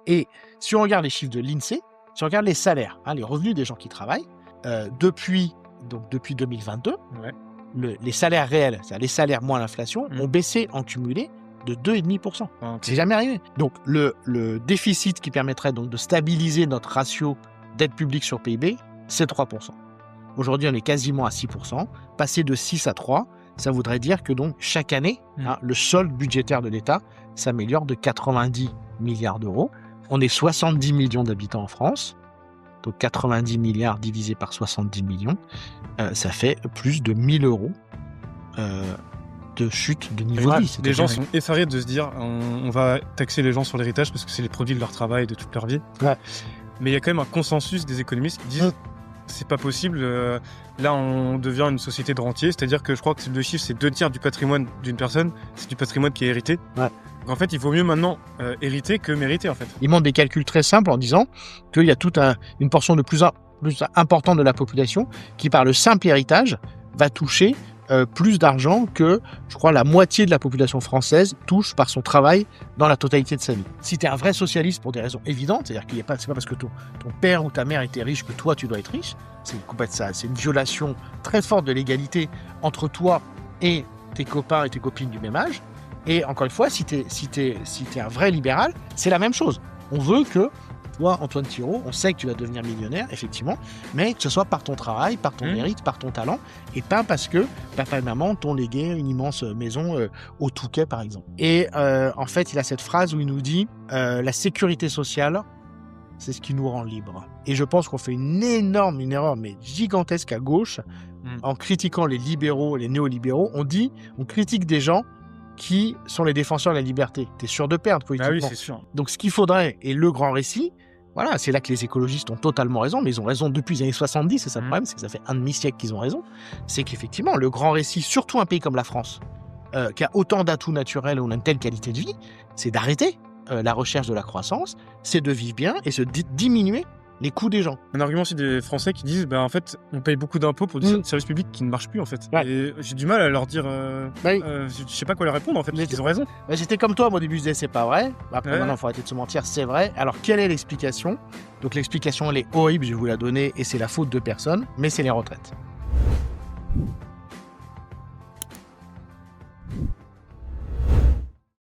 Et si on regarde les chiffres de l'INSEE, si on regarde les salaires, les revenus des gens qui travaillent, depuis 2022, les salaires réels, c'est-à-dire les salaires moins l'inflation, ont baissé en cumulé de 2,5%. Okay. C'est jamais arrivé. Donc le déficit qui permettrait donc de stabiliser notre ratio dette publique sur PIB, c'est 3%. Aujourd'hui, on est quasiment à 6%. Passer de 6 à 3, ça voudrait dire que donc chaque année, le solde budgétaire de l'État s'améliore de 90 milliards d'euros. On est 70 millions d'habitants en France. Donc 90 milliards divisé par 70 millions, ça fait plus de 1000 euros de chute de niveau de vie. Les gens sont effarés de se dire on va taxer les gens sur l'héritage parce que c'est les produits de leur travail, de toute leur vie. Ouais. Mais il y a quand même un consensus des économistes qui disent c'est pas possible, là on devient une société de rentiers, c'est-à-dire que je crois que le chiffre c'est 2/3 du patrimoine d'une personne, c'est du patrimoine qui est hérité. Ouais. Donc en fait il vaut mieux maintenant hériter que mériter en fait. Ils montrent des calculs très simples en disant qu'il y a toute une portion de plus importante de la population qui par le simple héritage va toucher plus d'argent que, je crois, la moitié de la population française touche par son travail dans la totalité de sa vie. Si tu es un vrai socialiste pour des raisons évidentes, c'est-à-dire qu'il c'est pas parce que ton père ou ta mère était riche que toi tu dois être riche, c'est une violation très forte de l'égalité entre toi et tes copains et tes copines du même âge. Et encore une fois, si t'es un vrai libéral, c'est la même chose. On veut que toi, Antoine Thiraud, on sait que tu vas devenir millionnaire, effectivement, mais que ce soit par ton travail, par ton mérite, par ton talent, et pas parce que papa et maman t'ont légué une immense maison au Touquet, par exemple. Et en fait, il a cette phrase où il nous dit la sécurité sociale, c'est ce qui nous rend libres. Et je pense qu'on fait une erreur, mais gigantesque à gauche, en critiquant les libéraux, les néolibéraux. On critique des gens qui sont les défenseurs de la liberté. T'es sûr de perdre politiquement. Ah oui, c'est sûr. Donc ce qu'il faudrait, et le grand récit, voilà, c'est là que les écologistes ont totalement raison, mais ils ont raison depuis les années 70, c'est ça le problème, c'est que ça fait un demi-siècle qu'ils ont raison, c'est qu'effectivement, le grand récit, surtout un pays comme la France, qui a autant d'atouts naturels, où on a une telle qualité de vie, c'est d'arrêter la recherche de la croissance, c'est de vivre bien et se diminuer les coûts des gens. Un argument aussi des Français qui disent en fait on paye beaucoup d'impôts pour des services publics qui ne marchent plus en fait. Ouais. Et j'ai du mal à leur dire je sais pas quoi leur répondre en fait, ils ont raison. J'étais comme toi, moi au début je disais c'est pas vrai, après maintenant il faut arrêter de se mentir, c'est vrai. Alors quelle est l'explication? Donc l'explication elle est horrible, je vais vous la donner et c'est la faute de personne, mais c'est les retraites.